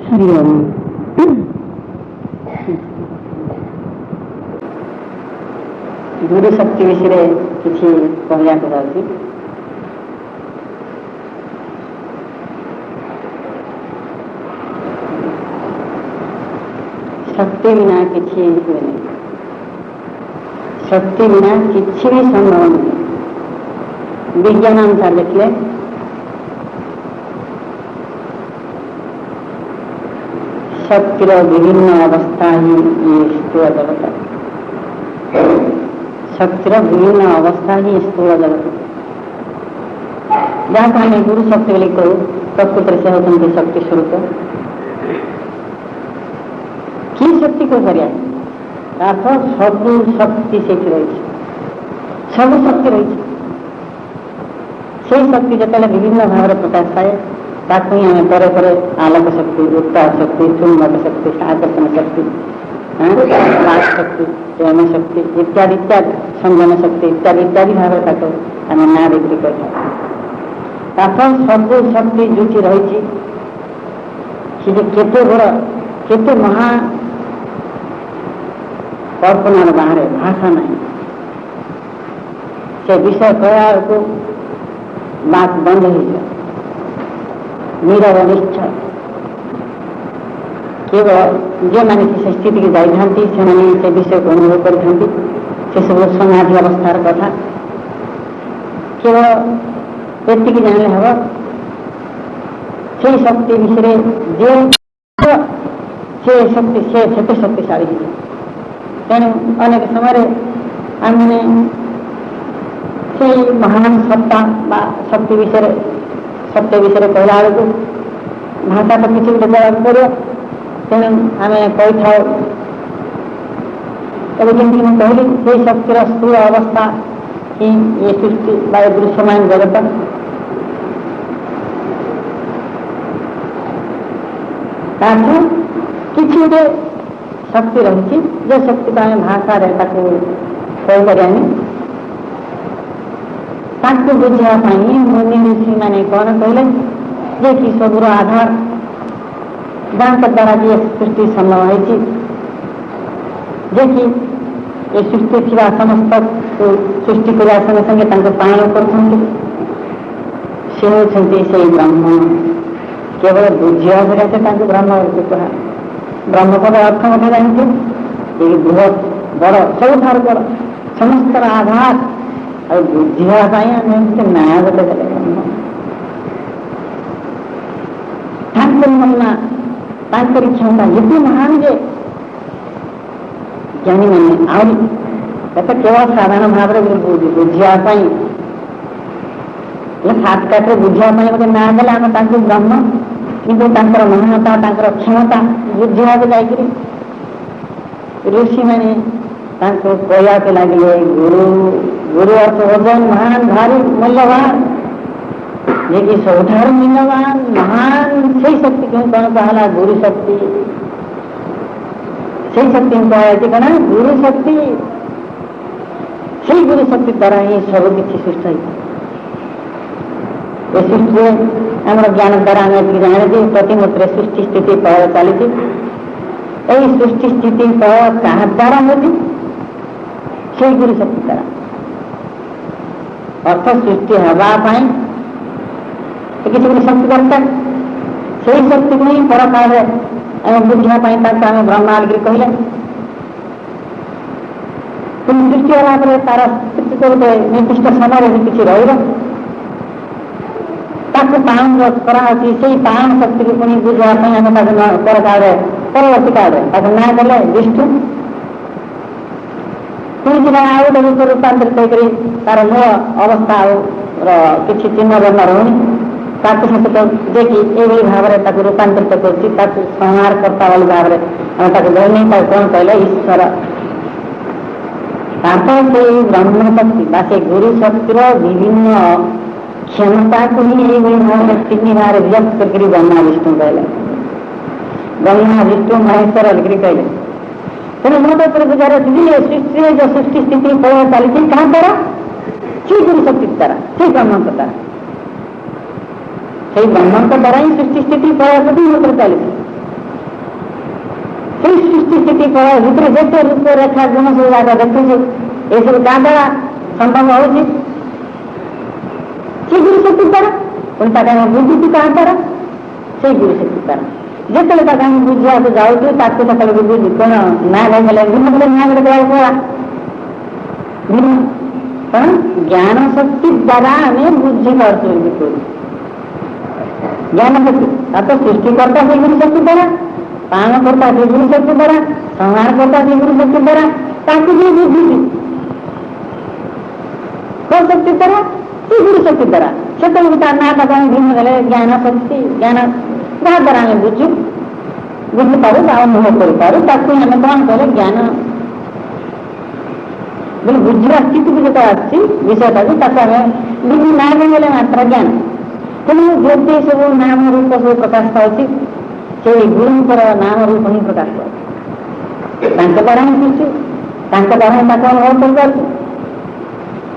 हरि ओम। गुरु शक्ति विषय किसी कहवाक जाऊँगी। शक्ति बिना किसी हुए नहीं, शक्ति बिना किसी भी संभव नहीं। विज्ञान अनुसार देखिए शक्तिर विभिन्न अवस्था ही ये स्थूल जगत, शक्तिर विभिन्न अवस्था ही स्थूल जगत जहाँ को हमें गुरु शक्ति बोली कहू प्रकृति से होती शक्ति स्वरूप कि शक्ति को कर सबू शक्ति से रही सबू शक्ति रही से शक्ति जो विभिन्न भाव में प्रकाश पाए ताकि हमें पर आलोक शक्ति उत्ताप शक्ति चुंबक शक्ति आकर्षण शक्ति वाक शक्ति प्रेम शक्ति इत्यादि इत्यादि संयम शक्ति इत्यादि इत्यादि भाव ताको आम ना बिक्री कर सबू शक्ति जुटी रही केते बड़ केते महा कल्पनार बाहर भाषा नहीं से विषय कहला को बात बंद हो जाए नीरव निश्चय केवल जो मैंने से स्थिति की जाता से विषय को अनुभव कर सब समाधि अवस्थार कथा केवल एतिक जाने हम से शक्ति विषय जे शक्ति से शक्तिशाली तेणु अनेक समय आम से महान सत्ता शक्ति विषय सत्य विषय कहला बेलू भाषा तो किसी गोटे देवाक पड़ो तेणु आम कही था जमी मैं कहली से शक्तिर स्थूल अवस्था ही ये सृष्टि दृश्यमान जगत किसी गोटे शक्ति रही जो शक्ति को आम भाषा कहीपरानी बुझापी मुनि ऋषि मैंने कौन कहले जे कि सबूर आधार जहाँ द्वारा ये सृष्टि संभव है जे कि ये सृष्टि थी समस्त को सृष्टि करने संगे संगे पालन कर ब्रह्म केवल बुझा से ब्रह्म कह ब्रह्म पद अर्थ मत जानते बृहत बड़ सब बड़ समस्त आधार और बुझापी आम ना बोले महिमा क्षमता ये महान जे ज्ञानी मैंने आहरी केवल साधारण भाव बुझापी सातकाटे बुझापी गोटे ना देले आम ब्रह्म किंतु महानता क्षमता बुझा जाकि ऋषि मैंने कहवाक लगे गुरु गुरु अर्थ ओजन महान भारी मूल्यवान जे कि सबुठार मूल्यवान महान से शक्ति कौन कहला गुरु शक्ति से शक्ति कह कौन गुरु शक्ति से गुरु शक्ति द्वारा ही सब किसी सृष्टि सृष्टि आम ज्ञान द्वारा आम जाने प्रतिमूर्ति सृष्टि स्थिति प्रलय चली सृष्टि स्थिति प्रलय क्या द्वारा होती से गुरु शक्ति द्वारा अर्थ सृष्टि हवापाई किसी गोटे शक्ति दरकार से शक्ति को ही पर काल बुझापी आम ब्रह्मा बोलिक कहले सृष्टि होला तार स्थिति गोटे निर्दिष्ट समय किसी पालन कराई से पालन शक्ति को पुणी बुझापी आम पर काल परवर्ती काल ना देले विष्णु पुणी आउ गोटे रूप रूपांतरित होकर तार मूल अवस्था किसी चिन्ह बर्ण रही देखी ये भाव में रूपांतरित कर संहार करता वाली भाव में धनी कौन कहले ईश्वर से ब्रह्म शक्ति से गुरु शक्तिर विभिन्न क्षमता को ही यही भाव में तीन भाव व्यक्त कर ब्रह्मा विष्णु कहले ब्रह्मा विष्णु महेश्वर लिखी कहले तेणु मोटे पर बुझा सृष्टि जो सृष्टि स्थिति प्रलय चली क्या द्वारा से गुरु शक्ति द्वारा से ब्रह्म द्वारा से ब्रह्म द्वारा ही सृष्टि स्थिति प्रलय चली এই সৃষ্টি স্থিতি করার ভিতরে যেতে রূপরেখা গুণ ସବୁ ଜାଗା ଦେଖୁଛୁ ଏସବୁ କାହା ଦ୍ୱାରା ସମ୍ଭବ ହଉଛି? ସେ ଗୁରୁ ଶକ୍ତି ଦ୍ୱାରା। ପୁଣି ତାକୁ ଆମେ ବୁଝୁଛୁ କାହା ଦ୍ୱାରା? ସେଇ ଗୁରୁ ଶକ୍ତି ଦ୍ୱାରା। ଯେତେବେଳେ ତାକୁ ଆମେ ବୁଝିବାକୁ ଯାଉଛୁ ତାକୁ ସେତେବେଳେ ବୁଝୁଛୁ କଣ ନା ଗଲେ ଭିନ୍ନ ଗୋଟେ ନା ଗୋଟେ ଦେବାକୁ ପଡା ଭିନ୍ନ କଣ ଜ୍ଞାନ ଶକ୍ତି ଦ୍ୱାରା ଆମେ ବୁଝିପାରୁଛୁ। ଜ୍ଞାନ ଶକ୍ତି ତାକୁ ସୃଷ୍ଟିକର୍ତ୍ତା ସେଇ ଗୁରୁ ଶକ୍ତି ଦ୍ୱାରା, ପାଳନ କର୍ତ୍ତା ସେଇ ଗୁରୁ ଶକ୍ତି ଦ୍ୱାରା, ସଂହାର କର୍ତ୍ତା ସେଇ ଗୁରୁ ଶକ୍ତି ଦ୍ୱାରା, ତାକୁ ଯିଏ ବୁଝୁଛି କୋଉ ଶକ୍ତି ଦ୍ୱାରା? ସେଇ ଗୁରୁ ଶକ୍ତି ଦ୍ୱାରା। ସେତେବେଳକୁ ତା ନା ତାକୁ ଆମେ ଭିନ୍ନ ଦେଲେ ଜ୍ଞାନ ଶକ୍ତି, ଜ୍ଞାନ ଯାହା ଦ୍ୱାରା ଆମେ ବୁଝିପାରୁ ବା ଅନୁଭବ କରିପାରୁ ତାକୁ ଆମେ କଣ କଲେ ଜ୍ଞାନ ବୋଲେ ବୁଝିବା ସ୍ଥିତିକୁ ଯେତେବେଳେ ଆସିଛି ବିଷୟଟାକୁ ତାକୁ ଆମେ ବିଭିନ୍ନ ନାଁ ଦେଲେ ମାତ୍ର ଜ୍ଞାନ। ତେଣୁ ଯେତେ ସବୁ ନାମ ରୂପ ସବୁ ପ୍ରକାଶ ପାଉଛି ସେଇ ଗୁରୁଙ୍କର ନାମ ରୂପ ହିଁ ପ୍ରକାଶ ପାଉଛି। ତାଙ୍କ ଦ୍ୱାରା ହିଁ ସୃଷ୍ଟି, ତାଙ୍କ ଦ୍ୱାରା ହିଁ ତାକୁ ଅନୁଭବ କରିପାରୁଛୁ।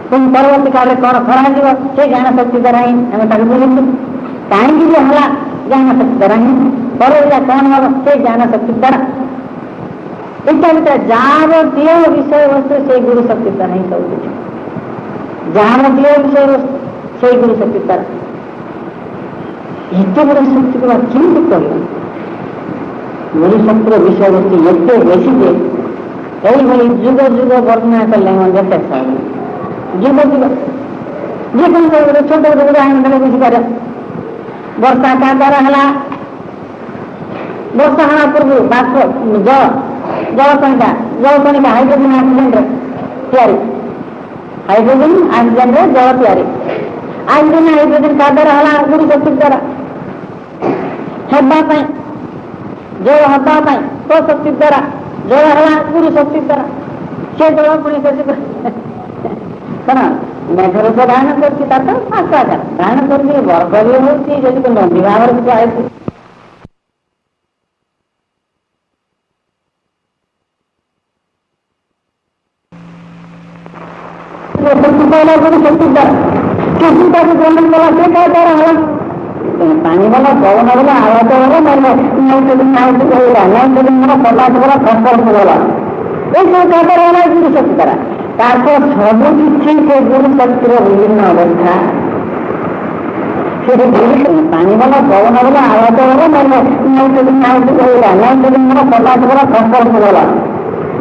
ପୁଣି ପରବର୍ତ୍ତୀ କାଳରେ କଣ କରାଯିବ ସେ ଜ୍ଞାନ ଶକ୍ତି ଦ୍ୱାରା ହିଁ ଆମେ ତାକୁ ବୁଝୁଛୁ। କାହିଁକି ଯେ ହେଲା ଜ୍ଞାନ ଶକ୍ତି ଦ୍ୱାରା ହିଁ, ପରବର୍ତ୍ତୀ କଣ ହବ ସେ ଜ୍ଞାନ ଶକ୍ତି ଦ୍ୱାରା। ଏଇଟା ଭିତରେ ଯାବତୀୟ ବିଷୟବସ୍ତୁ ସେଇ ଗୁରୁ ଶକ୍ତି ଦ୍ୱାରା ହିଁ ସବୁ କିଛି। ଯାବତୀୟ ବିଷୟବସ୍ତୁ ସେଇ ଗୁରୁ ଶକ୍ତି ଦ୍ୱାରା। ଏତେ ବଡ଼ ଶକ୍ତିକୁ କେମିତି କହିବ? ଗୁରୁ ଶକ୍ତିର ବିଷୟବସ୍ତୁ ଏତେ ବେଶୀ ଯେ এইভাবে যুগ যুগ বর্ণনা করলে আমাদের শেষ হবে। যুগ যুগ যে কোনো ছোট ছোট আইন বুঝিপারে। বর্ষা কার দ্বারা হলা, ବର୍ଷା ହେବା ପୂର୍ବରୁ ବାଷ୍ପ ଜଳକଣିକା ହାଇଡ୍ରୋଜେନ ଅକ୍ସିଜେନରେ ତିଆରି, ହାଇଡ୍ରୋଜେନ ଅକ୍ସିଜେନରେ ଜଳ ତିଆରି। ଅକ୍ସିଜେନ ହାଇଡ୍ରୋଜେନ କାହା ଦ୍ୱାରା ହେଲା? ଗୁରୁ ଶକ୍ତି ଦ୍ୱାରା। ହେବା ପାଇଁ ଜଳ ହେବା ପାଇଁ କୋଉ ଶକ୍ତି ଦ୍ୱାରା? ଜଳ ହେଲା ଗୁରୁ ଶକ୍ତି ଦ୍ୱାରା। ସେ ଜଳ ପୁଣି କଣ ମେଘ ରୂପ ଧାରଣ କରୁଛି, ତାର ତ ଆସ୍ଥା ଆକାର ଧାରଣ କରୁଛି, ବର୍ଗ ବି ହଉଛି, ଯଦି ନଦୀ ଭାବରେ କୁହାଯାଇଛି। ପାଣି ବାଲା ପବନ ଗଲା ଆବାଜ ଗଲା ପଟାସ ଗଲା ଫସଫରସ ଗଲା, ଏସବୁ କାଦର ହେଲା ଗୁରୁ ଶକ୍ତି ଦ୍ୱାରା। ତାରপর ସବୁ କିଛି ସେ ଗୁରୁ ଶକ୍ତିର ବିଭିନ୍ନ ଅବସ୍ଥା। ପାଣି ବାଲା ପବନ ଗଲା ଆବାଜ ଗଲା ପଟାସ ଗଲା ଫସଫରସ ଗଲା,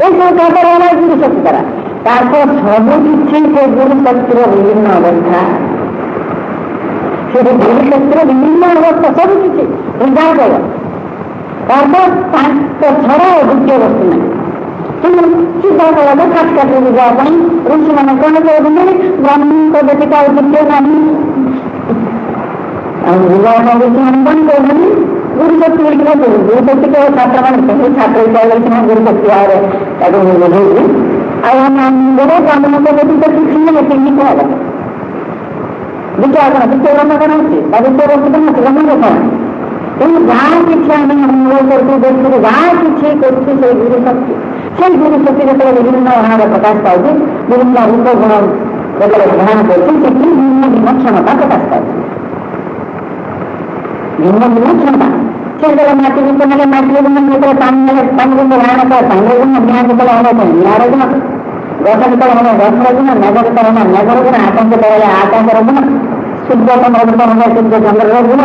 ଏସବୁ କାଦର ହେଲା ଗୁରୁ ଶକ୍ତି ଦ୍ୱାରା। তারপর সবু কিছু সে গুরু শক্তির বিভিন্ন অবস্থা। সে গুরু শক্তির বিভিন্ন অবস্থা সবু কিছু যা কর। তারপর ছড়া দ্বিতীয় বস্তু নাই। তুমি চিন্তা করা কাজ কাটে বুঝা পাই ঋষি মানে কোন কৌশলী ব্রাহ্মণଙ୍କ ব্যতীত ଆଉ ଦ୍ୱିତୀୟ ନାହିଁ। ଆଉ ବୁଝା ଋଷି ମାନେ କଣ କହୁଛନ୍ତି? ଗୁରୁ ଶକ୍ତି ବୋଲିକି ଗୁରୁ ଶକ୍ତି କେବଳ ଛାତ୍ରମାନେ ଛାତ୍ର ହିସାବରେ ସିନା ଗୁରୁ ଶକ୍ତି ଭାବରେ ତାକୁ ବୁଝେଇଛି। ଆଉ ଆମେ ବ୍ରାହ୍ମଣଙ୍କ ବ୍ୟତୀତ କିଛି ନାହିଁ, କେମିତି କୁହାଗଲା? ଦ୍ୱିତୀୟ କଣ? ଦ୍ୱିତୀୟ ବ୍ରହ୍ମ କଣ ଅଛି? ତା ଦ୍ୱିତୀୟ ବସ୍ତୁ କଣ ଅଛି? ବ୍ରହ୍ମ କଣ? ତେଣୁ ଯାହା କିଛି ଆମେ ଅନୁଭବ କରୁଛୁ ଦେଖୁଛୁ, ଯାହା କିଛି କରୁଛୁ ସେଇ ଗୁରୁ ଶକ୍ତି। ସେଇ ଗୁରୁ ଶକ୍ତି ଯେତେବେଳେ ବିଭିନ୍ନ ଭାବରେ ପ୍ରକାଶ ପାଉଛି, ବିଭିନ୍ନ ରୂପ ଗୁଣ ଯେତେବେଳେ ଧ୍ୟାନ କରୁଛୁ, ସେଠି ଭିନ୍ନ ଭିନ୍ନ କ୍ଷମତା ପ୍ରକାଶ ପାଉଛି। ଭିନ୍ନ ଭିନ୍ନ କ୍ଷମତା। ସେ ଯେତେବେଳେ ମାଟି ଗୁଣ ନେଲେ ମାଟିର ଗୁଣ, ଯେତେବେଳେ ପାଣି ନେଲେ ପାଣି ଗୁଣ ଧ୍ୟାନ କରେ ପାଣିର ଗୁଣ, ନିଆଁ ଯେତେବେଳେ ହବ ନିଆଁର ଗୁଣ, ଗଛ ଯେତେବେଳେ ହବ ଗଛର ଗୁଣ, ମେଘ ଯେତେବେଳେ ହବ ମେଘର ଗୁଣ, ଆକାଶ ଯେତେବେଳେ ଆକାଶର ଗୁଣ, ସୂର୍ଯ୍ୟ ଚନ୍ଦ୍ର ଯେତେବେଳେ ହବ ସୂର୍ଯ୍ୟ ଚନ୍ଦ୍ରର ଗୁଣ,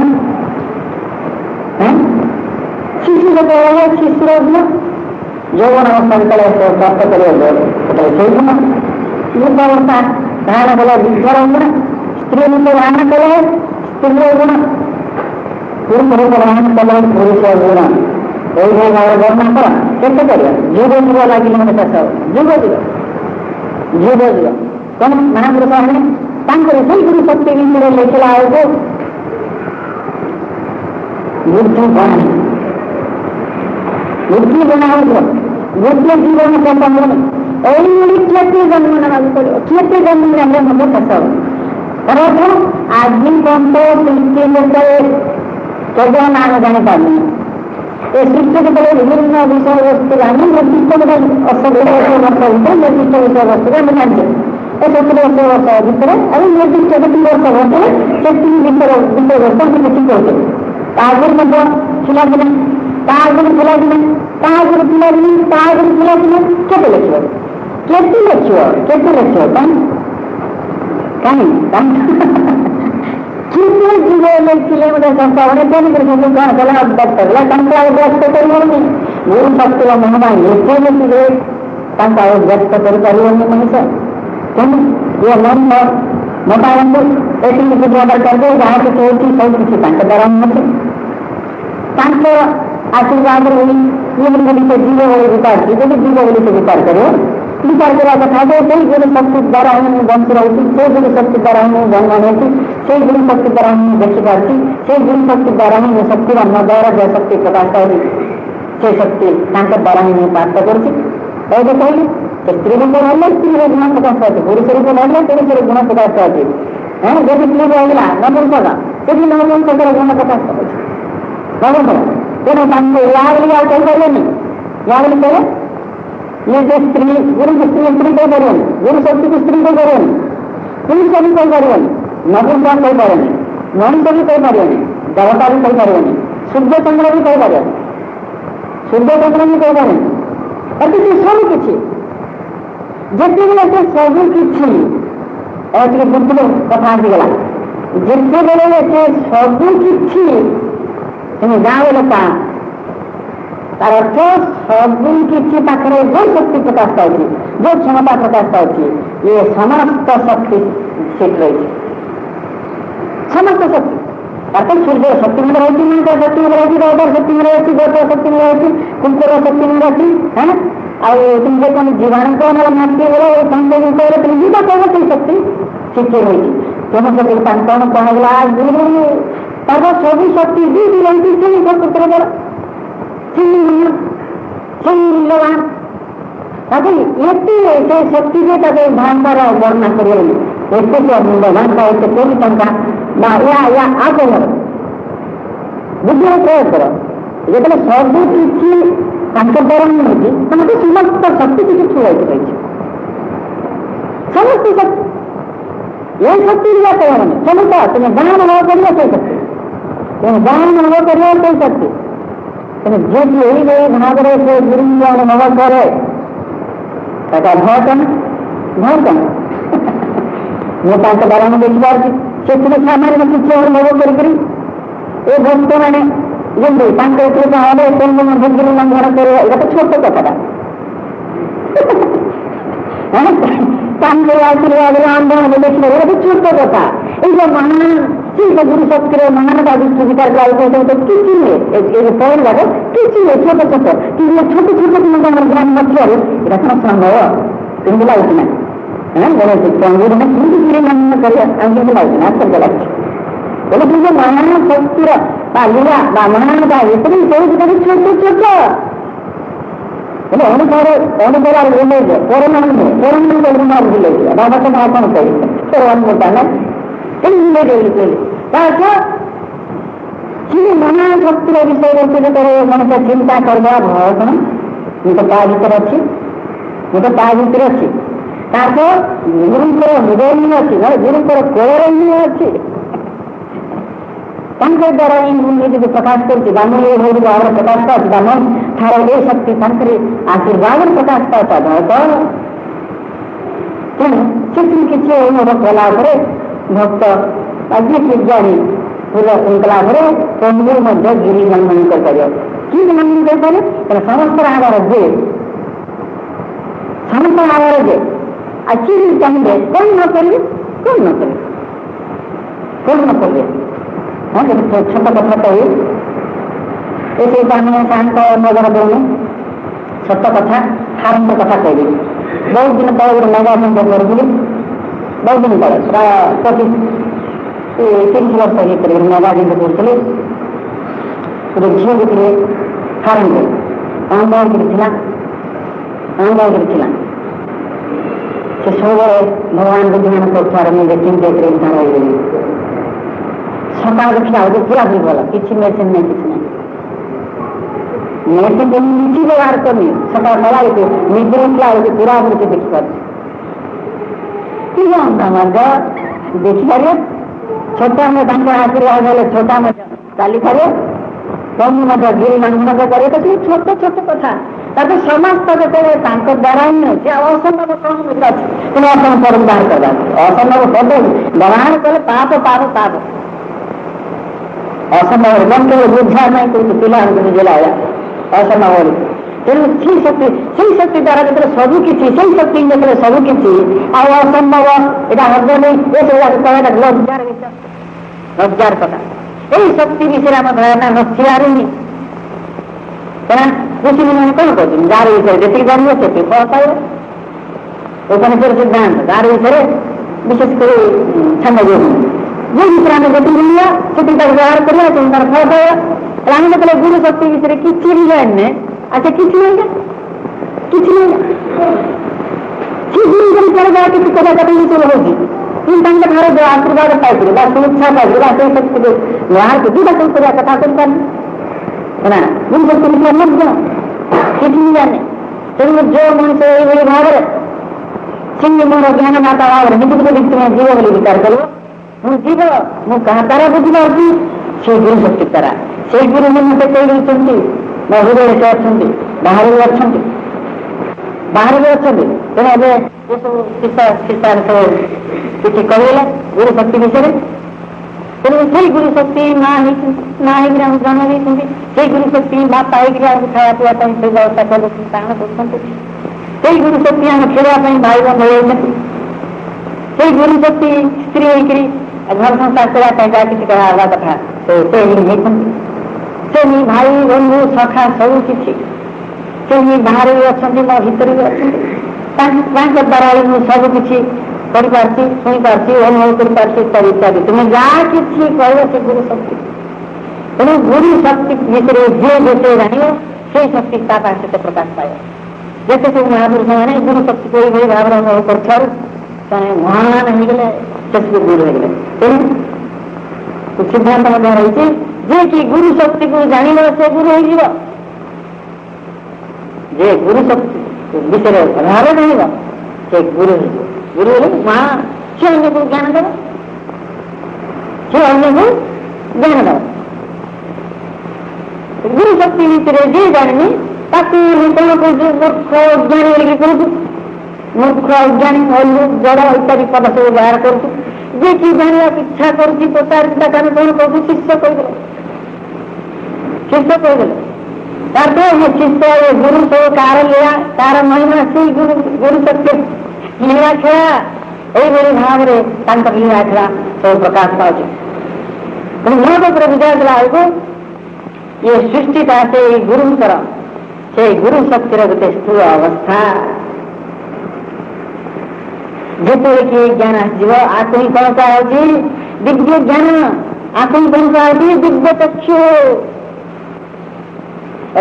ଶିଶୁ ଯେତେବେଳେ ହବ ଶିଶୁର ଗୁଣ, ଯୌବନ ଅବସ୍ଥା ଯେତେବେଳେ ପ୍ରାପ୍ତ କରିବ ସେତେବେଳେ ସେଇ ଗୁଣ, ବୃଦ୍ଧ ଅବସ୍ଥା ଧାରଣ କଲେ ବୃଦ୍ଧର ଗୁଣ, ସ୍ତ୍ରୀ ରୂପ ଧାରଣ କଲେ ସ୍ତ୍ରୀର ଗୁଣ, ପୁରୁଷ ରୂପ ଧାରଣ କଲେ ପୁରୁଷ ଗୁଣ। এইভাবে ভাবে বর্ণনা করা কেতে করিয়া যুগ যুগ লাগিলে মনে চাষ যুগ যুগ ଯୁଗ ଯୁଗ କଣ ମହାପୁରୁଷ ମାନେ ତାଙ୍କର ସେଇ ଗୁରୁ ଶକ୍ତି ବିଷୟରେ ଲେଖିଲା ବେଳକୁ ବୁଦ୍ଧି ଗଣା ହଉଥିବ। ବୁଦ୍ଧି ଜୀବନ ସମ୍ବନ୍ଧ ଏଇଭଳି କ୍ଷତି ଜନ୍ମ ନେବାକୁ ପଡିବ। କ୍ଷତି ଜନ୍ମ ନେଲେ ମଧ୍ୟ ଶେଷ ହବ। ତାର ଅର୍ଥ ଆଜି ପର୍ଯ୍ୟନ୍ତ ସୃଷ୍ଟି ବିଷୟରେ କେବଳ ଆମେ ଜାଣିପାରୁନି। ଏ ସୃଷ୍ଟି ଯେତେବେଳେ ବିଭିନ୍ନ ବିଷୟବସ୍ତୁ ଆମେ ନିର୍ଦ୍ଦିଷ୍ଟ ଗୋଟେ ଅସଂଖ୍ୟ ବର୍ଷ ଭିତରେ ନିର୍ଦ୍ଦିଷ୍ଟ ବିଷୟବସ୍ତୁରେ ଆମେ ଜାଣିଛେ। ଏ 70 ବର୍ଷ ଭିତରେ ଆମେ ନିର୍ଦ୍ଦିଷ୍ଟ ଯେତିକି ବର୍ଷ ଭିତରେ ସେତିକି ବିଷୟବସ୍ତୁ ଆମେ କିଛି କହୁଛେ। ତା ଆଗରୁ ମଧ୍ୟ ଥିଲା ଦିନ ତା ଆଗରୁ ଥିଲା ଦିନେ, ତା ଆଗରୁ ଥିଲା ଦିନେ, ତା ଆଗରୁ ଥିଲା ଦିନେ, କେତେ ଲେଖିବ? କେତେ ଲେଖିବ? କେତେ ଲେଖିବ? କାହିଁ କେତେ ଯୁଗ ଲେଖିଲେ ଗୋଟେ ସଂସ୍ଥାମାନେ କେମିତି ସବୁ କଣ କଲେ ଅଭ୍ୟାସ କରିଲା, ତାଙ୍କୁ ଆଉ ବ୍ୟସ୍ତ କରିବନି। ଗୁରୁ ଶକ୍ତିର ମହିମା ଏତେ ଲେଖିଲେ ତାଙ୍କୁ ଆଉ ବ୍ୟସ୍ତ କରିପାରିବନି ମଣିଷ। କେମିତି ଇଏ ମୋଟାମୋଟି ଏଠିକି ବୁଝିବା ଦରକାର ଯେ ଯାହା କିଛି ହେଉଛି ସବୁ କିଛି ତାଙ୍କ ଦ୍ୱାରା ଉନ୍ନତି, ତାଙ୍କ ଆଶୀର୍ବାଦରେ ଇଏ ବୋଲି ସେ ଜୀବ ବୋଲି ବିଚାର, ଯଦି ଜୀବ ବୋଲି ସେ ବିଚାର କରିବ, ବିଚାର କରିବା କଥା ଯେ ସେଇ ଗୁରୁ ଶକ୍ତି ଦ୍ୱାରା ହିଁ ମୁଁ ବଞ୍ଚି ରହୁଛି, ସେଇ ଗୁରୁ ଶକ୍ତି ଦ୍ୱାରା ହିଁ ମୁଁ ଜନ୍ମ ନେଇଛି, ସେଇ ଗୁରୁ ଶକ୍ତି ଦ୍ୱାରା ହିଁ ମୁଁ ଦେଖିପାରୁଛି, ସେଇ ଗୁରୁ ଶକ୍ତି ଦ୍ୱାରା ହିଁ ମୋ ଶକ୍ତିର ମୋ ଦ୍ୱାରା ଯେ ଶକ୍ତି ପ୍ରକାଶ ପାଉଛି ସେ ଶକ୍ତି ତାଙ୍କ ଦ୍ୱାରା ହିଁ ମୁଁ ପ୍ରାପ୍ତ କରୁଛି। କହିଲେ କହିଲେ ସେ ସ୍ତ୍ରୀ ରୂପ ହେଲେ ସ୍ତ୍ରୀର ଗୁଣ ପ୍ରକାଶ ପାଉଛି, ପୁରୁଷ ରୂପ ହେଲେ ପୁରୁଷର ଗୁଣ ପ୍ରକାଶ ପାଉଛି। ଯଦି ସ୍ତ୍ରୀ ରହିଲା ନପୁଂସକ, ସେଠି ନପୁଂସକର ଗୁଣ ପ୍ରକାଶ ପାଉଛି। ନପୁଂସକ ତେଣୁ ତାଙ୍କୁ ୟା ବୋଲି ଆଉ କହିପାରିବେନି, ୟା ବୋଲି କହିଲେ ଇଏ ଯେ ସ୍ତ୍ରୀ ଗୁରୁକୁ ସ୍ତ୍ରୀ କହିପାରିବନି, ଗୁରୁ ଶକ୍ତିକୁ ସ୍ତ୍ରୀ କହିପାରିବନି, ପୁରୁଷ ବି କହିପାରିବନି, ନପୁଂସକ କହିପାରିବନି, ମଣିଷ ବି କହିପାରିବନି, ଦେବତା ବି କହିପାରିବନି, ସୂର୍ଯ୍ୟଚନ୍ଦ୍ର ବି କହିପାରିବନି, ସୂର୍ଯ୍ୟଚନ୍ଦ୍ର ବି କହିପାରିବନି। ଏତିକି ସବୁ କିଛି ଯେତେବେଳେ ସେ ସବୁ କିଛି ଟିକେ ବୁଝିଲେ କଥା ଆସିଗଲା। ଯେତେବେଳେ ସେ ସବୁ କିଛି তুমি ଗାଁ ଲୋକ ତାର ଅର୍ଥ ସବୁ କିଛି ପାଖରେ ଯୋଉ ଶକ୍ତି ପ୍ରକାଶ ପାଉଛି, ଯୋଉ କ୍ଷମତା ପ୍ରକାଶ ପାଉଛି, ଇଏ ସମସ୍ତ ଶକ୍ତି ସେଠି ରହିଛି। ସମସ୍ତ ଶକ୍ତି ଅର୍ଥାৎ ସୂର୍ଯ୍ୟ ଶକ୍ତି ମଧ୍ୟ ରହିଛି, ମଣିଷ ଶକ୍ତି ମଧ୍ୟ ରହିଛି, ରୌଦର ଶକ୍ତି ମଧ୍ୟ ରହିଛି, ଗୋଚର ଶକ୍ତି ମଧ୍ୟ ରହିଛି, କୁକୁର ଶକ୍ତି ମଧ୍ୟ ଅଛି। ଆଉ তুমি যেমন জীবাণু মাটি বলে সংযোগ তুমি যেটা করবো সেই শক্তি শিখে রয়েছে। তেমন শক্তি কଣ କୁହାଗଲା ତାର ସବୁ ଶକ୍ତି ଦୁଇଟି ରହିଛି, ସେଇ ଶକ୍ତିରେ ବଡ଼ ସେଇ ମୂଲ୍ୟବାନ। ତାକୁ ଏତେ ସେ ଶକ୍ତି ଯେ ତାକୁ ଭାଷାର ବର୍ଣ୍ଣନା କରିବନି, ଏତେ ସେ ମୂଲ୍ୟବାନ ବା ଏତେ କୋଟି ଟଙ୍କା বা ୟା ଆଗର ବୁଦ୍ଧିର ପ୍ରୟୋଗ କର। ଯେତେବେଳେ ସବୁ କିଛି ତାଙ୍କ ଦ୍ୱାରା ହେଉଛି, ତାଙ୍କୁ ସମସ୍ତ ଶକ୍ତି କିଛି ଠୁଳାଇକି ରହିଛି, ସମସ୍ତ ଶକ୍ତି। ଏ ଶକ୍ତି କହିବନି ସମସ୍ତ ତୁମେ ଗାଁ ଅନୁଭବ କରିବ ସେଇ ଶକ୍ତି, ତୁମେ ଗାଁ ଅନୁଭବ କରିବ ସେଇ ଶକ୍ତି। ତେଣୁ ଯିଏକି ଏଇଭଳି ଭାବରେ ସେ ଗୁରୁଙ୍କୁ ଅନୁଭବ କରେ ତାକୁ ଭୟ କଣ ମୁଁ ତାଙ୍କ ଦ୍ୱାରା ମୁଁ ଦେଖିପାରୁଛି। ସେଥିରେ ସାମାନ୍ୟ କିଛି ଅନୁଭବ କରିକରି ଏ ଭକ୍ତମାନେ ଯେମିତି ତାଙ୍କ ଉପରେ ଚାହିଁଲେ ଭକ୍ତି ଲଙ୍ଘନ କରିବା, ଏଇଟା ତ ଛୋଟ କଥାଟା। ତାଙ୍କ ଆଶୀର୍ବାଦରେ ଆନ୍ଦୋଳନ ଦେଖିଲେ ଏଇଟା ତ ଛୋଟ କଥା। ଏଇ ଯେ ମହାନ ସେ ଗୁରୁ ଶକ୍ତିର ମହାନତା ଦୃଷ୍ଟି ବିଚାର କରାଯାଉଛି କିଛି ନୁହେଁ, ଏ ପଢ଼ିବାକୁ କିଛି ନୁହେଁ, ଛୋଟ ଛୋଟ କିନ୍ତୁ ଛୋଟ ଛୋଟ କିନ୍ତୁ ଆମର ଜ୍ଞାନ ନଥିବାରୁ ଏଇଟା କଣ ସମ୍ଭବ କେମିତି ଲାଗୁଛି ନା? ପଣ୍ଡିତ କେମିତି ଗିରିମନ କରିବା ଆମେ କେମିତି ଲାଗୁଛି ନା? ଆଶ୍ଚର୍ଯ୍ୟ ଲାଗୁଛି। ବୋଲେ କିନ୍ତୁ ମହାନ ଶକ୍ତିର ବା ଲୀଳା ବା ମହାନତା ଭିତରେ ସେଇଟା ଛୋଟ ଛୋଟ ବୋଲେ ଅନୁସାର ବୁଲେଇବେ ପରମାଣୁ ବୁଲେଇବେ ବାବା ତ ମା କଣ କହିବେ ପରମାଣୁଟା ନା କେମିତି ବୁଲେଇବେ କହିଲେ ତା ସେ ମହାନ ଶକ୍ତିର ବିଷୟରେ ଯେତେବେଳେ ମଣିଷ ଚିନ୍ତା କରିବା ଭୟ କଣ, ମୁଁ ତ ତା ଭିତରେ ଅଛି, ମୁଁ ତ ତା ଭିତରେ ଅଛି। ତାର ଗୁରୁଙ୍କର ହୃଦୟ ହିଁ ଅଛି, ଗୁରୁଙ୍କର କୋଳରେ ହିଁ ଅଛି। ତାଙ୍କ ଦ୍ୱାରା ହିଁ ମୁଁ ନିଜକୁ ପ୍ରକାଶ କରୁଛି, ବ୍ରାହ୍ମଣ ଏଭଳି ଭାବରେ ପ୍ରକାଶ ପାଉଛି, ବ୍ରାହ୍ମଣ ଠାର ଏ ଶକ୍ତି ତାଙ୍କରି ଆଶୀର୍ବାଦରେ ପ୍ରକାଶ ପାଉଥାଏ। ତେଣୁ ସେଥିରୁ କିଛି ଅନୁଭବ କଲା ପରେ ଭକ୍ତ ଯିଏ ବିଜ୍ଞାନୀ କଲା ପରେ ପ୍ରଭୁ ମଧ୍ୟ ଗିରି ଲଙ୍ଘନ କରିପାରିବ। କି ଲଙ୍ଘନ କରିପାରିବ? ତେଣୁ ସମସ୍ତର ଆଧାର ଯେ ଆଜି ଚାହିଁବେ କଣ ନ କରିବେ ଛୋଟ କଥା କହି ଏସବୁ ଆମେ ଶାନ୍ତ ନଜର ଦଉନି। ସତ କଥା ଆରମ୍ଭ କଥା କହିବି। ବହୁତ ଦିନ ତଳେ ଗୋଟେ ମେଗାଜିନ୍ କରୁଥିଲି, ବହୁତ ଦିନ ତଳେ ପ୍ରାୟ 25-30 ବର୍ଷ ଭିତରେ ମେଗାଜିନ୍ କରୁଥିଲି। ଗୋଟେ ଝିଅ ଭିତରେ ଆରମ୍ଭ ଥିଲା ସେ ସବୁବେଳେ ଭଗବାନ ବୁଦ୍ଧିମାନ କରୁଥିବାର ମୁଁ ଦେଖିକି ଉଦ୍ଧାର ହେଇଗଲି। ସକାଳ ଦେଖିଲା ବେଳକୁ ପୁରା ଦୁର୍ବଳ, କିଛି ମେଡିସିନ ନାହିଁ, କିଛି ନାହିଁ। ମେଡିସିନ କିଛି ବ୍ୟବହାର କରୁନି, ସକାଳ କଲା ବେଳକୁ ନିଦ୍ର ଉଠିଲା ବେଳକୁ ପୁରା ପୁରୀ ଦେଖିପାରୁଛି। ମଧ୍ୟ ଦେଖିପାରିବ ଛୋଟ ଆମେ ତାଙ୍କ ଆଶୀର୍ବାଦ ହେଲେ ଛୋଟ ମଧ୍ୟ ଚାଲିପାରିବ। କମୁ ଗିରିମାନଙ୍କୁ କରେ ତ ସେ ଛୋଟ ଛୋଟ କଥା ତାକୁ ସମସ୍ତ ଯେତେବେଳେ ତାଙ୍କ ଦ୍ୱାରା ହିଁ ଅଛି ଆଉ ଅସମ୍ଭବ କଣ ଅଛି କିନ୍ତୁ ଅସମ୍ଭବ ବାହାର କରିବା ଅସମ୍ଭବ ପଦ ବ୍ୟବହାର କଲେ ପାପ ପାପ ପାପ ଅସମ୍ଭବ ମନ ବୁଝା ନାହିଁ କହୁଛି ପିଲାମାନଙ୍କୁ ବୁଝେଇଲା ଭଳିଆ ଅସମ୍ଭବ ତେଣୁ ସେଇ ଶକ୍ତି ଦ୍ୱାରା ଯେତେବେଳେ ସବୁ କିଛି ସେଇ ଶକ୍ତି ଯେତେବେଳେ ସବୁ କିଛି ଆଉ ଅସମ୍ଭବ ଏଇଟା ହବନି ଏସବୁ ଲଜ୍ଜାର କଥା ଏଇ ଶକ୍ତି ବିଷୟରେ ଆମ ଧାରଣା ନଥିବାରୁ ଋଷିମାନେ କଣ କହୁଛନ୍ତି ଯାହାର ବିଷୟରେ ଯେତିକି ଜାଣିବ ସେତିକି ଫଳ ପାଇବ ଉପନିଷଦ ସିଦ୍ଧାନ୍ତ ଯାହାର ବିଷୟରେ ବିଶେଷ କରି ଛାଣ୍ଡ ଯୋଉ ବିଷୟରେ ଆମେ ଯେତିକି ଜାଣିବା ସେତିକି ତାକୁ ବ୍ୟବହାର କରିବା ସେତିକି ତାର ଫଳ ପାଇବା ଆମେ ଯେତେବେଳେ ଗୁରୁ ଶକ୍ତି ବିଷୟରେ କିଛି ବି ଜାଣିନେ ଆଚ୍ଛା କିଛି ନାହିଁ କିଛି ନାହିଁ ସେ ଗୁରୁ କରି ଯାହା କିଛି କଥା କଥା ସବୁ ହଉଛି କିନ୍ତୁ ତାଙ୍କ ଘରେ ଯୋଉ ଆଶୀର୍ବାଦ ପାଇଥିଲେ ବା ସୁଇଚ୍ଛା ପାଇଥିଲେ ବା ସେଇ ଶକ୍ତି ବ୍ୟବହାର ଯୋଉଟା ସବୁ କରିବା କଥା କରିପାରୁନି ନା ଗୁରୁ ଶକ୍ତି ବିଷୟରେ ମଧ୍ୟ କିଛି ବି ଜାଣେ ତେଣୁ ଯୋଉ ମଣିଷ ଏଇଭଳି ଭାବରେ ସିଂହ ମୋର ଜ୍ଞାନ ମାତା ଭାବରେ ନିଜକୁ ଯଦି ତୁମେ ଜୀବ ବୋଲି ବିଚାର କରିବ ମୁଁ ଜୀବ ମୁଁ କାହା ଦ୍ୱାରା ବୁଝିପାରୁଛି ସେଇ ଗୁରୁ ଶକ୍ତି ଦ୍ୱାରା ସେଇ ଗୁରୁ ମତେ କହି ଦେଉଛନ୍ତି ମୋ ହୃଦୟରେ ସେ ଅଛନ୍ତି ବାହାରେ ବି ଅଛନ୍ତି ତେଣୁ ଏବେ ଏସବୁ ଶିଷ୍ଟାର ସବୁ କିଛି କହିଲେ ଗୁରୁ ଶକ୍ତି ବିଷୟରେ ତେଣୁ ସେଇ ଗୁରୁ ଶକ୍ତି ମା ହେଇକିରି ଆମକୁ ଜନ୍ମ ଦେଇଛନ୍ତି ସେଇ ଗୁରୁ ଶକ୍ତି ବାପା ହେଇକିରି ଆମକୁ ଖାଇବା ପିଇବା ପାଇଁ ସେଇ ବ୍ୟବସ୍ଥା କରୁଛନ୍ତି ପାଳନ କରୁଛନ୍ତି ସେଇ ଗୁରୁ ଶକ୍ତି ଆମେ ଖେଳିବା ପାଇଁ ଭାଇ ବନ୍ଧୁ ହେଇଛନ୍ତି ସେଇ ଗୁରୁ ଶକ୍ତି ସ୍ତ୍ରୀ ହେଇକିରି ଘର ସଂସାର କରିବା ପାଇଁ ଯାହା କିଛି କହିବା କଥା ସେ ହେଇଛନ୍ତି ସେ ଭାଇ ବନ୍ଧୁ ସଖା ସବୁ କିଛି ସେ ବାହାରେ ବି ଅଛନ୍ତି ମୋ ଭିତରେ ବି ଅଛନ୍ତି ତାଙ୍କ ଦ୍ୱାରା ମୁଁ ସବୁ କିଛି କରିପାରୁଛି ଶୁଣିପାରୁଛି ଅନୁଭବ କରିପାରୁଛି ଇତ୍ୟାଦି ଇତ୍ୟାଦି ତୁମେ ଯାହା କିଛି କହିବ ସେ ଗୁରୁ ଶକ୍ତି ତେଣୁ ଗୁରୁ ଶକ୍ତି ଭିତରେ ଯିଏ ଯେତେ ଜାଣିବ ସେଇ ଶକ୍ତି ତା ପାଖରେ ସେତେ ପ୍ରକାଶ ପାଇବ ଯେତେ ସବୁ ମହାପୁରୁଷମାନେ ଗୁରୁ ଶକ୍ତିକୁ ଏଇଭଳି ଭାବରେ ଅନୁଭବ କରିଥିବାରୁ ସେମାନେ ମହାନ ହେଇଗଲେ ସେସବୁ ଗୁରୁ ହେଇଗଲେ ତେଣୁ ସିଦ୍ଧାନ୍ତ ମଧ୍ୟ ରହିଛି ଯେ କି ଗୁରୁ ଶକ୍ତିକୁ ଜାଣିବ ସେ ଗୁରୁ ହେଇଯିବ ଯେ ଗୁରୁ ଶକ୍ତି ବିଷୟରେ ଅଭାବ ଜାଣିବ ସେ ଗୁରୁ ହେଇଯିବ ଗୁରୁ ହେଲେ ମା ସେ ଅନ୍ୟକୁ ଜ୍ଞାନ ଦେବ ସେ ଅନ୍ୟକୁ ଜ୍ଞାନ ଦେବ ଗୁରୁ ଶକ୍ତି ଭିତରେ ଯିଏ ଜାଣିନି ତାକୁ କଣ କହୁଛୁ ମୂର୍ଖ ଅଜ୍ଞାନୀ ବୋଲିକି କହୁଛୁ ମୂର୍ଖ ଅଜ୍ଞାନୀ ଜଡ଼ ଇତ୍ୟାଦି ପଦ ସବୁ ବ୍ୟବହାର କରୁଛୁ ଯେ କି ଜାଣିବାକୁ ଇଚ୍ଛା କରୁଛି ପଚାରୁଛି ତାକୁ ଆମେ କଣ କହୁଛୁ ଶିଷ୍ୟ କହିଦେଲେ ତାର ଶିଷ୍ୟ ଏ ଗୁରୁ ସବୁ କାର ଲୀଳା ତାର ମହିମା ସେଇ ଗୁରୁ ସତ୍ୟ ଲୀଳା ଖେଳା ଏଇଭଳି ଭାବରେ ତାଙ୍କର ଲୀଳା ଖେଳା ସବୁ ପ୍ରକାଶ ପାଉଛି ତେଣୁ ଲୋକ ଉପରେ ବିଜୟ ଦେଲା ବେଳକୁ ଇଏ ସୃଷ୍ଟିଟା ସେଇ ଗୁରୁଙ୍କର ସେଇ ଗୁରୁ ଶକ୍ତିର ଗୋଟେ ସ୍ଥୂଳ ଅବସ୍ଥା ଯେତେବେଳେ କି ଜ୍ଞାନ ଆସିଯିବ ଆକୁ ହିଁ କଣ କୁହାଯାଉଛି ଦିବ୍ୟ ଜ୍ଞାନ ଆକୁ ହିଁ କଣ କୁହାଯାଉଛି ଦିବ୍ୟ ଚକ୍ଷୁ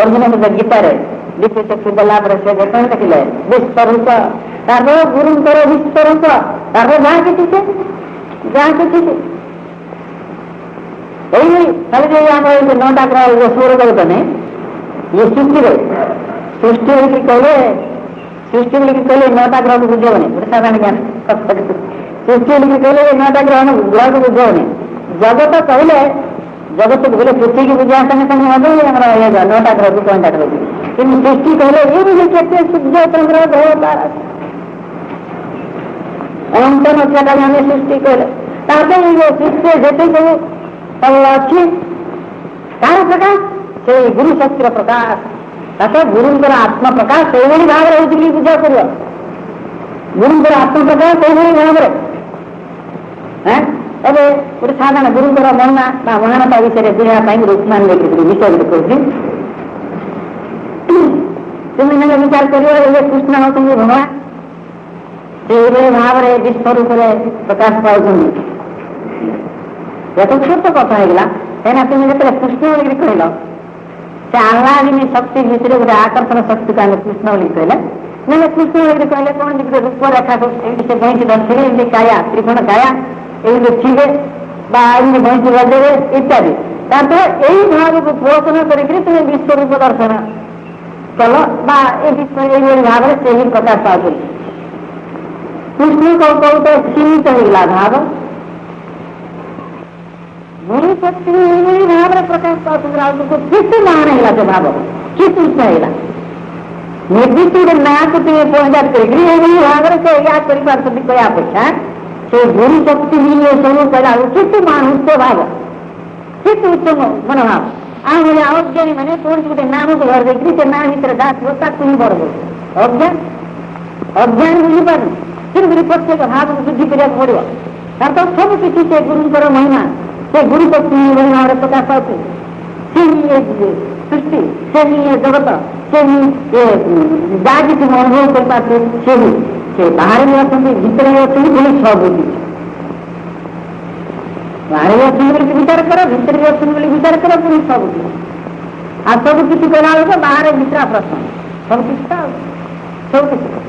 ଅର୍ଜୁନ ଗୀତାରେ ଦିବ୍ୟ ଚକ୍ଷୁ ଦେଲା ପରେ ସେ କଣ ଦେଖିଲେ ବିଶ୍ୱରୂପ ତାପରେ ଗୁରୁଙ୍କର ବିଶ୍ୱରୂପ ତାପରେ ଯାହା କିଛି ସେ ଏଇ ଖାଲି ଯେ ଆମର ଏଇ 9ଟା ଗ୍ରହ ସୌର ଜଗତ ନାହିଁ ଇଏ ସୃଷ୍ଟିରେ ସୃଷ୍ଟି ବୋଲିକି କହିଲେ 9ଟା ଗ୍ରହକୁ ବୁଝିବନି ଗୋଟେ ସାଧାରଣ ଜ୍ଞାନ ସୃଷ୍ଟି ବୋଲିକି କହିଲେ 9ଟା ଗ୍ରହକୁ ବୁଝିବନି ଜଗତ କହିଲେ ଜଗତକୁ କହିଲେ ପୃଥିବୀକି ବୁଝିବା ସାଙ୍ଗେ ସାଙ୍ଗେ ହବ ଆମର 9ଟା ଗ୍ରହକୁ କଣ୍ଟାକ୍ଟ ରହୁଛି କିନ୍ତୁ ସୃଷ୍ଟି କହିଲେ ଏଇ କେତେ ସୂର୍ଯ୍ୟ ଚନ୍ଦ୍ର ଗ୍ରହ ତାରା ଅନ୍ତ ନଥିବାଟା ଆମେ ସୃଷ୍ଟି କହିଲେ ତାପରେ ସୃଷ୍ଟି ଯେତେ ସବୁ ଅଛି ତାର ପ୍ରକାଶ ସେଇ ଗୁରୁ ଶକ୍ତିର ପ୍ରକାଶ ତାପରେ ଗୁରୁଙ୍କର ଆତ୍ମପ୍ରକାଶ ସେଇଭଳି ଭାବରେ ହଉଛି ବୋଲି ବୁଝିବାକୁ ପଡିବ ଗୁରୁଙ୍କର ଆତ୍ମପ୍ରକାଶ ସେଇଭଳି ଭାବରେ ଏବେ ଗୋଟେ ସାଧାରଣ ଗୁରୁଙ୍କର ମହିମା ବା ମହାନତା ବିଷୟରେ ବୁଝିବା ପାଇଁ ରୁକ୍ମାନ ଲେଖିଥିଲି ବିଷୟ ଗୋଟେ କହୁଛି ତୁମେ ବିଚାର କରିବ ଏବେ କୃଷ୍ଣ ହଉଛନ୍ତି ଭଗବାନ ସେଇଭଳି ଭାବରେ ବିଶ୍ୱରୂପରେ ପ୍ରକାଶ ପାଉଛନ୍ତି ଯେତେ ଛୋଟ କଥା ହେଇଗଲା କାହିଁକିନା ତୁମେ ଯେତେବେଳେ କୃଷ୍ଣ ବୋଲିକି କହିଲ ସେ ଆହ୍ଲାଦିନୀ ଶକ୍ତି ଭିତରେ ଗୋଟେ ଆକର୍ଷଣ ଶକ୍ତିକୁ ଆମେ କୃଷ୍ଣ ବୋଲିକି କହିଲେ ନହେଲେ କୃଷ୍ଣ ବୋଲିକି କହିଲେ କଣ ଗୋଟେ ରୂପରେଖାକୁ ଏମିତି ସେ ବଇଁଶୀ ଧରିଥିବେ ଏମିତି କାୟା ତ୍ରିକୋଣ କାୟା ଏମିତି ଥିବେ ବା ଏମିତି ବଇଁଶୀ ବଜେଇବେ ଇତ୍ୟାଦି ତାପରେ ଏଇ ଭାବକୁ ପୋଷଣ କରିକି ତୁମେ ବିଶ୍ୱରୂପ ଦର୍ଶନ କଲ ବା ଏଇଭଳି ଭାବରେ ସେହି ପ୍ରକାଶ ପାଉଛନ୍ତି କୃଷ୍ଣ ବହୁତ ସୀମିତ ହେଇଗଲା ଭାବ गुरु शक्ति भाव प्रकाश पाऊँ किसी मान है जो भाव किस उच्च है निर्दिष्ट गोटे ना को तुम्हें पहुंचा भाव से या कर अपेक्षा से गुरु शक्ति सब कहला किस मान उच्च भाव किस उच्च मनोभाव आम अज्ञानी मैंने कौन गोटे नाम को घर देखिए से ना भर दास ही बड़ अज्ञान अज्ञान बुझीपार कि प्रत्येक भाव को शुद्धि करा पड़ो तार तो सब किसी से गुरुंर महिमा से गुरु शक्ति भाव प्रकाश पाती से ही सृष्टि से ही जगत से ही जहाँ किसी अनुभव कर पाते से बाहर भी अच्छा भीतर भी अच्छे बोले सब बाहर भी अच्छे बोले विचार कर भीतर भी अच्छे बोले विचार कर पुणी सब आ सब किसी कला बाहर भीतर प्रश्न सब किसी सब किसी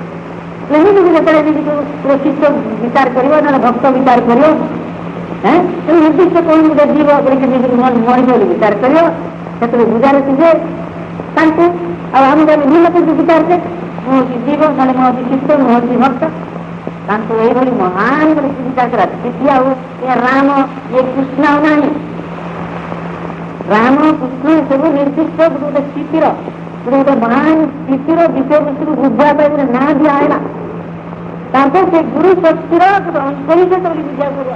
जो शिष्य विचार कर भक्त विचार कर निर्दिष्ट कौन गोटे जीव मनीष विचार कर बुझार जे आम भिन्न किसी विचार से मुझे जीव ना मुझे शिष्य मुझे भक्त ये महान विचार करा किसी राम ये कृष्ण ना राम कृष्ण सब निर्दिष्ट गोटे स्थितिर गोटे महान स्थितिर विषय वस्तु बुझापी गोटे ना दिहला से गुरु शक्तिर गोटे अंतरिक्ष बुझा पड़ा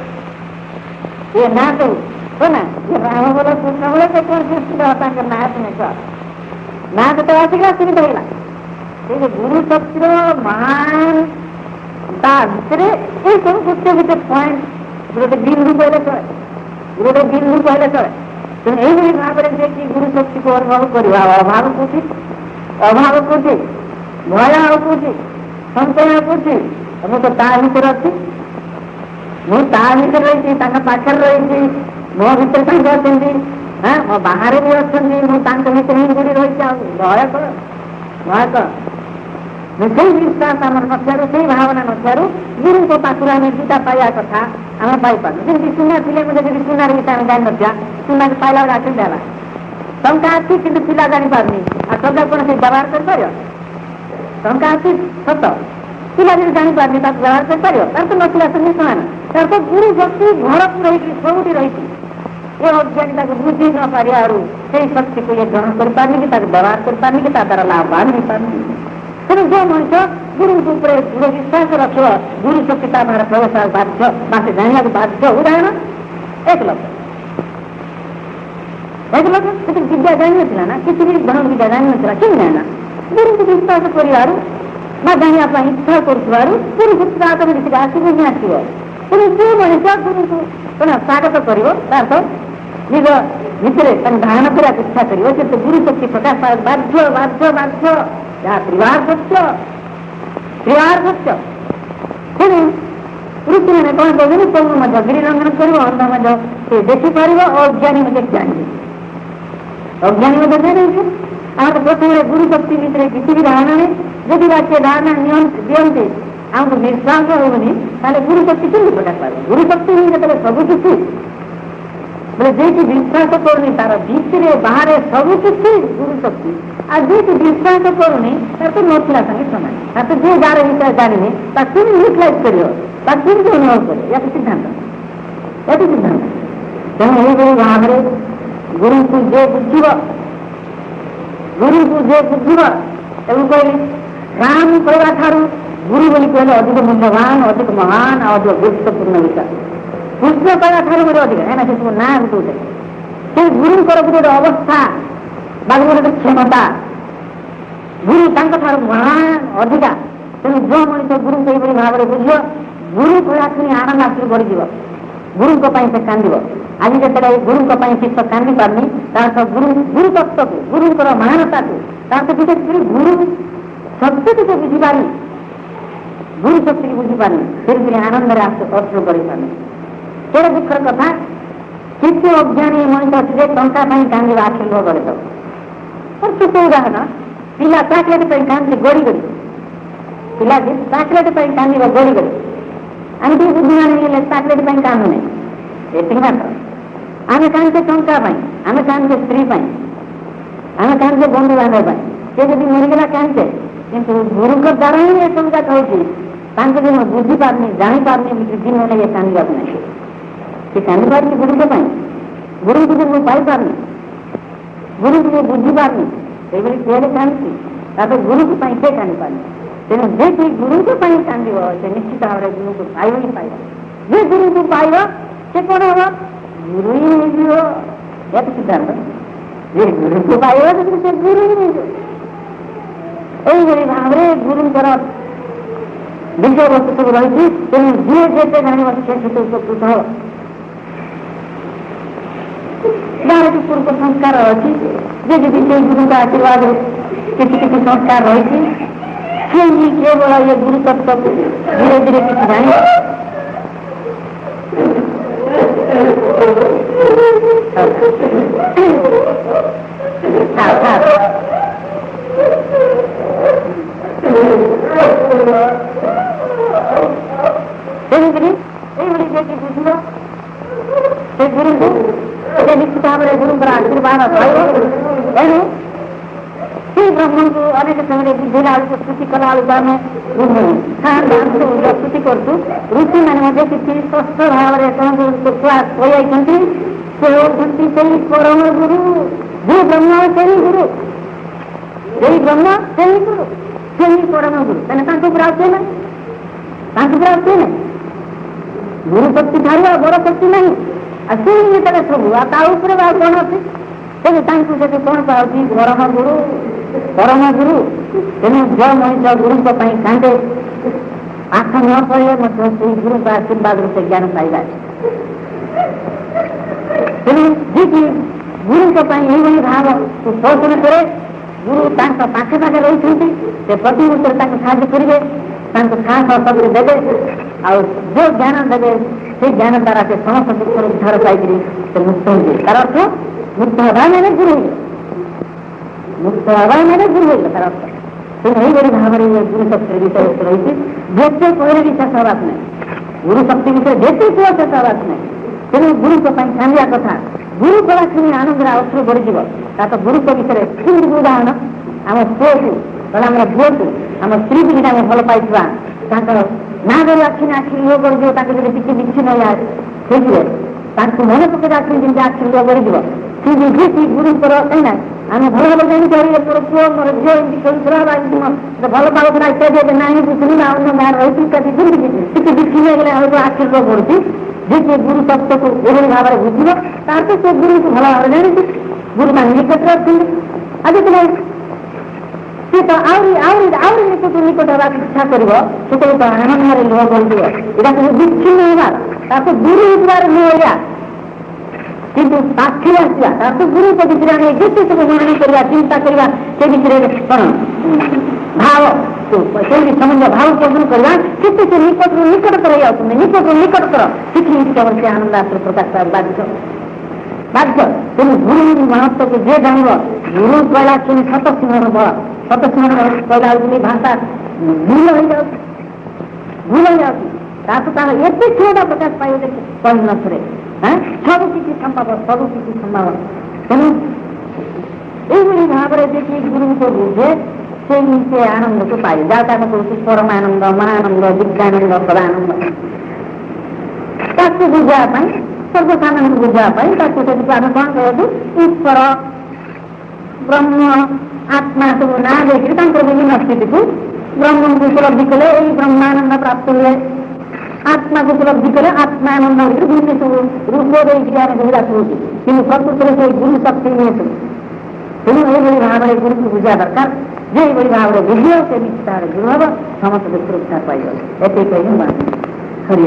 ये ना कहो ना ये राम बोलो कृष्ण बोलो से कौन सृष्टि ना तुम्हें कह ना तो आसिका सीमित होगा ये गुरु शक्तिर महान भितर ये सब गोटे गोटे पॉइंट गोटे बिंदु कहले चले गोटे बिंदु कहले चले तेणु यही भाव में गुरु शक्ति को अनुभव करवा अभाव कौटी भय कौटी संशय कौटी ମୁଁ ତ ତା ଭିତରେ ଅଛି ମୁଁ ତା ଭିତରେ ରହିଛି ତାଙ୍କ ପାଖରେ ରହିଛି ମୋ ଭିତରେ ତାଙ୍କ ଅଛନ୍ତି ମୋ ବାହାରେ ବି ଅଛନ୍ତି ମୁଁ ତାଙ୍କ ଭିତରେ ହିଁ ବୁଡ଼ି ରହିଛି ଆଉ ଭୟ କର ସେଇ ବିଶ୍ୱାସ ଆମର ନଥିବାରୁ ସେଇ ଭାବନା ନଥିବାରୁ ଗୁରୁଙ୍କ ପାଖରୁ ଆମେ ଗୀତା ପାଇବା କଥା ଆମେ ପାଇପାରୁନୁ ଯେମିତି ସୁନା ଥିଲେ ମଧ୍ୟ ଯଦି ସୁନାର ଗୀତା ଆମେ ଜାଣିନଥିବା ସୁନାକୁ ପାଇଲା ବେଳେ ଆସି ଦେବା ଟଙ୍କା ଅଛି କିନ୍ତୁ ପିଲା ଜାଣିପାରୁନି ଆଉ ଟଙ୍କା କ'ଣ ସେ ବ୍ୟବହାର କରିପାରିବ ଟଙ୍କା ଅଛି ସତ पिला जब जापारे व्यवहार कर तार तो नथिला से समान तार तो गुरु शक्ति घर को रही सबुठी रही ये अज्ञानी बुझी न पारू से शक्ति को ये ग्रहण कर पारनी कि व्यवहार कर पारनी कि द्वारा लाभवान हो पारनी तेणु जो मनुष्य गुरु दृढ़ विश्वास रख गुरु शक्ति बाहर प्रवेश बाध्य बात जाना बाध्य उदाहरण एक लोग विद्या जान ना किसी भी धन विद्या जान कि जाना गुरु को विश्वास कर जाना इच्छा कर गुरु शक्ति आटोमेटिक आसो ही आसो तेणु जो मनुष्य गुरु को स्वागत कर निज भितर धारण करने इच्छा कर गुरु शक्ति प्रकाश बाध्य बाध्य बाध्य जहाँ त्रिवार सत्य तेणु ऋषि मैंने कौन कहते सब गिरिलंघन कर अंध देखिपार अज्ञानी जानी अज्ञानी जानी आम प्रथम गुरु शक्ति भितर किसी भी धारणा नहीं जदि वाक्य धारणा दिखते आमको विश्वास होनी गुरु शक्ति केमी प्रकाश पाए गुरु शक्ति ही जो सब किसी बोले जी विश्वास करूनी तार भितर बाहर सब किसी गुरु शक्ति आ जी विश्वास करूनी तार तो नथिला संगे समान तार तो जे जार विषय जानी यूटिलाइज कर अनुभव कर या सिद्धांत तेणु यही भाव में गुरु को जे बुझ गुरु को जे बुझ कहली राम कहवा ठारू गुरु बोली कहले अधिक मूल्यवान अधिक महान अधिक गुरुत्वपूर्ण विषय कृष्ण कहवा ठारू गोटे अधिक है ना से सब ना गुटे से गुरु गोटे अवस्था गोटे क्षमता गुरु ठारू महान अधिका तेणु जो मनुष्य गुरु से भाव में बुझ गुरु कहला शुणी आनंद आश्चर्य बढ़ी गुरु से कांद आज जो गुरु शिष्य कांदी पारनी गुरु तत्व को गुरुंर महानता को विशेष कर गुरु शक्ति को बुझीपार गुरु शक्ति को बुझीपार फिर भी आनंद अर्थ कर केड़े दुखर कथा किसी अज्ञानी मनुष्य अच्छे टंका कांदा आखिर लुह गड़े छुट उदाहरण पिला चाकलेट कांदी गड़ी गड़ी पिला चाकलेट कांद गड़ी गड़ी आम टे बुद्धिमान चाकलेट कांदू नहीं ये मात्र आम कांदे टंका आम कांदे स्त्री आम कांदे बंधु बांधव से जब मरीगला कांदे किंतु गुरु द्वारा ही ये सब जाक हो बुझी पारनी जानी पारनी दिन नहीं ये कांदा नहीं से कांदी पार गुरु ଗୁରୁଙ୍କୁ ଯଦି ମୁଁ ପାଇପାରୁନି, ଗୁରୁଙ୍କୁ ମୁଁ ବୁଝିପାରୁନି, ଏଇଭଳି କିଏ କାନ୍ଦୁଛି, ତାପରେ ଗୁରୁଙ୍କ ପାଇଁ କିଏ କାନ୍ଦିପାରୁନି। ତେଣୁ ଯେ କି ଗୁରୁଙ୍କ ପାଇଁ କାନ୍ଦିବ ସେ ନିଶ୍ଚିତ ଭାବରେ ଗୁରୁଙ୍କୁ ପାଇବ ହିଁ ପାଇବ। ଯେ ଗୁରୁଙ୍କୁ ପାଇବ ସେ କ'ଣ ହବ? ଗୁରୁ ହିଁ ହେଇଯିବ। ଏତେ ସିଦ୍ଧାନ୍ତ, ଯେ ଗୁରୁଙ୍କୁ ପାଇବ ସେ ଗୁରୁ ହିଁ ହେଇଯିବ। ଏଇଭଳି ଭାବରେ ଗୁରୁଙ୍କର ବିଷୟବସ୍ତୁ ସବୁ ରହିଛି। ତେଣୁ ଯିଏ ଯେତେ ଜାଣିବ ସେ ସେତେ ଉପକୃତ ହେବ। ଯାହାର କି ପୂର୍ବ ସଂସ୍କାର ଅଛି, ଯେ ଯଦି ସେଇ ଗୁରୁଙ୍କ ଆଶୀର୍ବାଦରୁ କିଛି କିଛି ସଂସ୍କାର ରହିଛି, ସେ ହିଁ କେବଳ ଏ ଗୁରୁ ତତ୍ତ୍ୱକୁ ଧୀରେ ଧୀରେ କିଛି ଜାଣିବ। ତେଣୁକରି ଏଇଭଳି ଯିଏକି ବୁଝିବ ସେ ଗୁରୁଙ୍କୁ ସେ ନିଶ୍ଚିତ ଭାବରେ ଗୁରୁଙ୍କର ଆଶୀର୍ବାଦ ପାଇବ। ତେଣୁ ସେଇ ବ୍ରହ୍ମଙ୍କୁ ଅନେକ ସମୟରେ ବୁଝିଲା ବେଳକୁ ସ୍ତୁତି କଲା ବେଳକୁ ଆମେ ସ୍ତୁତି କରୁଛୁ। ଋଷିମାନେ ମଧ୍ୟ କିଛି ସ୍ପଷ୍ଟ ଭାବରେ କହିଯାଇଛନ୍ତି, ସେ ହେଉଛନ୍ତି ସେଇ ପରମ ଗୁରୁ, ଯେ ବ୍ରହ୍ମ ସେହି ଗୁରୁ, ଯେଇ ବ୍ରହ୍ମ ସେହି ଗୁରୁ, ସେହି ପରମ ଗୁରୁ। ତେଣୁ ତାଙ୍କ ଉପରେ ଆଉ କିଏ ନାହିଁ, ତାଙ୍କ ଉପରେ ଆଉ କିଏ ନାହିଁ। ଗୁରୁ ଶକ୍ତି ଠାରୁ ଆଉ ବଡ଼ ଶକ୍ତି ନାହିଁ। ଆଉ ସେ ଯେତେବେଳେ ସବୁ ଆଉ ତା ଉପରେ ଆଉ କ'ଣ ଅଛି? ତେଣୁ ତାଙ୍କୁ ସେଠି କ'ଣ ପାଉଛି? ପରମ ଗୁରୁ, ପରମ ଗୁରୁ। ତେଣୁ ଯେଉଁ ମଣିଷ ଗୁରୁଙ୍କ ପାଇଁ କାନ୍ଦେ, ପାଠ ନ ପଢ଼ିଲେ ମଧ୍ୟ ସେଇ ଗୁରୁଙ୍କ ଆଶୀର୍ବାଦରୁ ସେ ଜ୍ଞାନ ପାଇଲା। ତେଣୁ ଯିଏକି ଗୁରୁଙ୍କ ପାଇଁ ଏଇଭଳି ଭାବ ପୋଷଣ କରେ, ଗୁରୁ ତାଙ୍କ ପାଖେ ପାଖେ ରହିଛନ୍ତି, ସେ ପ୍ରତି ମୁହୂର୍ତ୍ତରେ ତାଙ୍କୁ ସାହାଯ୍ୟ କରିବେ, ତାଙ୍କୁ ସାହସ ଶକ୍ତି ଦେବେ, ଆଉ ଯେଉଁ ଜ୍ଞାନ ଦେବେ ସେଇ ଜ୍ଞାନ ଦ୍ୱାରା ସେ ସମସ୍ତ ଦୁଃଖର ଉଦ୍ଧାର ପାଇକରି ସେ ମୁକ୍ତ ହୋଇଯିବେ। ତାର ଅର୍ଥ ମୁକ୍ତ ହେବା ମାନେ ଗୁରୁ ହୋଇଯିବ, ମୁକ୍ତ ହେବା ମାନେ ଗୁରୁ ହୋଇଯିବ ତାର ଅର୍ଥ। ତେଣୁ ଏଇଭଳି ଭାବରେ ଗୁରୁ ଶକ୍ତିର ବିଷୟବସ୍ତୁ ରହିଛି। ଯେତେ କହିଲେ ବି ଶେଷ ହେବାକୁ ନାହିଁ, ଗୁରୁ ଶକ୍ତି ବିଷୟରେ ଯେତେ କୁହ ଶେଷ ହେବାକୁ ନାହିଁ। ତେଣୁ ଗୁରୁଙ୍କ ପାଇଁ କାନ୍ଦିବା କଥା। ଗୁରୁ କଳା କ୍ଷଣି ଆନନ୍ଦରେ ଅଶ୍ରୁ ବଢ଼ିଯିବ। ତା ତ ଗୁରୁଙ୍କ ବିଷୟରେ କେମିତି ଉଦାହରଣ, ଆମ ପୁଅକୁ କହିଲେ ଆମର ଝିଅକୁ ଆମ ସ୍ତ୍ରୀକୁ ଯଦି ଆମେ ଭଲ ପାଇଥିବା, ତାଙ୍କର ନା ଧରି ଆଖି ଲୁହ କରିଯିବ, ତାଙ୍କୁ ଯଦି ଟିକେ ବିଚ୍ଛିନ୍ନ ହେଇଯିବେ, ତାଙ୍କୁ ମନେ ପକେଇ ଆଖି ଯେମିତି ଆଖି ଲୁହ କରିଯିବ। ସେ ବୁଝିଛି ଗୁରୁଙ୍କର କାହିଁ ନା ଆମେ ଭଲ ଭଲ ଜାଣିପାରିଲେ ମୋର ପୁଅ ମୋର ଝିଅ ଏମିତି ଖେଳୁଥିଲା ବା ଏମିତି ଭଲ ପାଉଥିଲା ଇତ୍ୟାଦି, ଏବେ ନାହିଁ ବୁଝୁନି ନା ଅନ୍ୟ ଗାଁରେ ରହିଛି ଇତ୍ୟାଦି, ଯେମିତି ଟିକେ ବିଚ୍ଛିନ୍ନ ହେଇଗଲେ ହয়তো ଆଖି ଲୁହ ପଡୁଛି। ଯେ ସେ ଗୁରୁ ତତ୍ତ୍ୱକୁ ଏଭଳି ଭାବରେ ବୁଝିବ, ତାକୁ ସେ ଗୁରୁଙ୍କୁ ଭଲ ଭାବରେ ଜାଣିଛି, ଗୁରୁ ମାନେ ନିକଟରେ ଅଛନ୍ତି। ଆଉ ଯେତେବେଳେ ସେ ତ ଆହୁରି ନିକଟ ହେବାକୁ ଇଚ୍ଛା କରିବ, ସେତେବେଳେ ତ ଆନନ୍ଦରେ ଲୁହ କରିଯିବ। ଏଇଟା ସବୁ ବିଚ୍ଛିନ୍ନ ହେବାର, ତାକୁ ଦୂର ହେଇଯିବାର ନୁହଁ ଏଇଆ, କିନ୍ତୁ ପାଖରେ ଆସିବା, ତାକୁ ଗୁରୁଙ୍କ ଭିତରେ ଆମେ ଯେତେ ସବୁ ମନନ କରିବା, ଚିନ୍ତା କରିବା, ସେ ଭିତରେ କ'ଣ ଭାବ ସେମିତି ସମ୍ବନ୍ଧ ଭାବ ପୋଷଣ କରିବା, କେତେ ସେ ନିକଟରୁ ନିକଟତର ହେଇଯାଉଛନ୍ତି, ନିକଟରୁ ନିକଟତର କିଛି କେବଳ ସେ ଆନନ୍ଦ ଆଶ୍ର ପ୍ରକାଶ ବାଧ୍ୟ। ତେଣୁ ଗୁରୁ ମହତ୍ଵକୁ ଯିଏ ଜାଣିବ, ଗୁରୁ କହିଲା କେମିତି ସତ ସିଂହର ବଳ, ସତ ସିଂହର କହିଲା ବେଳକୁ ଭାଷା ଭୁଲ ହେଇଯାଉଛି। ତାକୁ ତାର ଏତେ କ୍ଷମତା ପ୍ରକାଶ ପାଇବ ଯେ କହି ନଥରେ, ସବୁ କିଛି ସମ୍ଭବ। ତେଣୁ ଏଇଭଳି ଭାବରେ ଯେ ଗୁରୁଙ୍କୁ ବୁଝେ ସେ ଆନନ୍ଦକୁ ପାଇବେ, ଯାହା ଆମେ କହୁଛୁ ପରମାନନ୍ଦ, ମହାନନ୍ଦ, ଦିବ୍ୟାନନ୍ଦ, ସଦାନନ୍ଦ। ତାକୁ ବୁଝିବା ପାଇଁ, ସର୍ବସାଧାରଣକୁ ବୁଝିବା ପାଇଁ ତାକୁ ସେଠିକୁ ଆମେ କ'ଣ କହୁ? ଈଶ୍ୱର, ବ୍ରହ୍ମ, ଆତ୍ମା ସବୁ ନାଁ ଦେଇକରି ତାଙ୍କର ବିଭିନ୍ନ ସ୍ଥିତିକୁ ବ୍ରହ୍ମକୁ ଉପଲବ୍ଧି କଲେ ଏଇ ବ୍ରହ୍ମାନନ୍ଦ ପ୍ରାପ୍ତ ହୁଏ, ଆତ୍ମାକୁ ଉପଲବ୍ଧି କଲେ ଆତ୍ମାନନ୍ଦ ଭିତରେ ବିଭିନ୍ନ ସବୁ ରୂପ ଦେଇକରି ଆମେ ଯୋଉଟା କହୁଛୁ, କିନ୍ତୁ ପ୍ରକୃତରେ ସେଇ ଗୁରୁ ଶକ୍ତି ନୁହେଁ ସବୁ। ତେଣୁ ଏଇଭଳି ଭାବରେ ଗୁରୁକୁ ବୁଝିବା ଦରକାର। ଯେ ଏଇଭଳି ଭାବରେ ବୁଝିବ ସେ ନିଶ୍ଚିତ ଭାବରେ ଗୁରୁ ହେବ, ସମସ୍ତ ଦୁଃଖ ରକ୍ଷା ପାଇବ। ଏତିକି କହି ହରି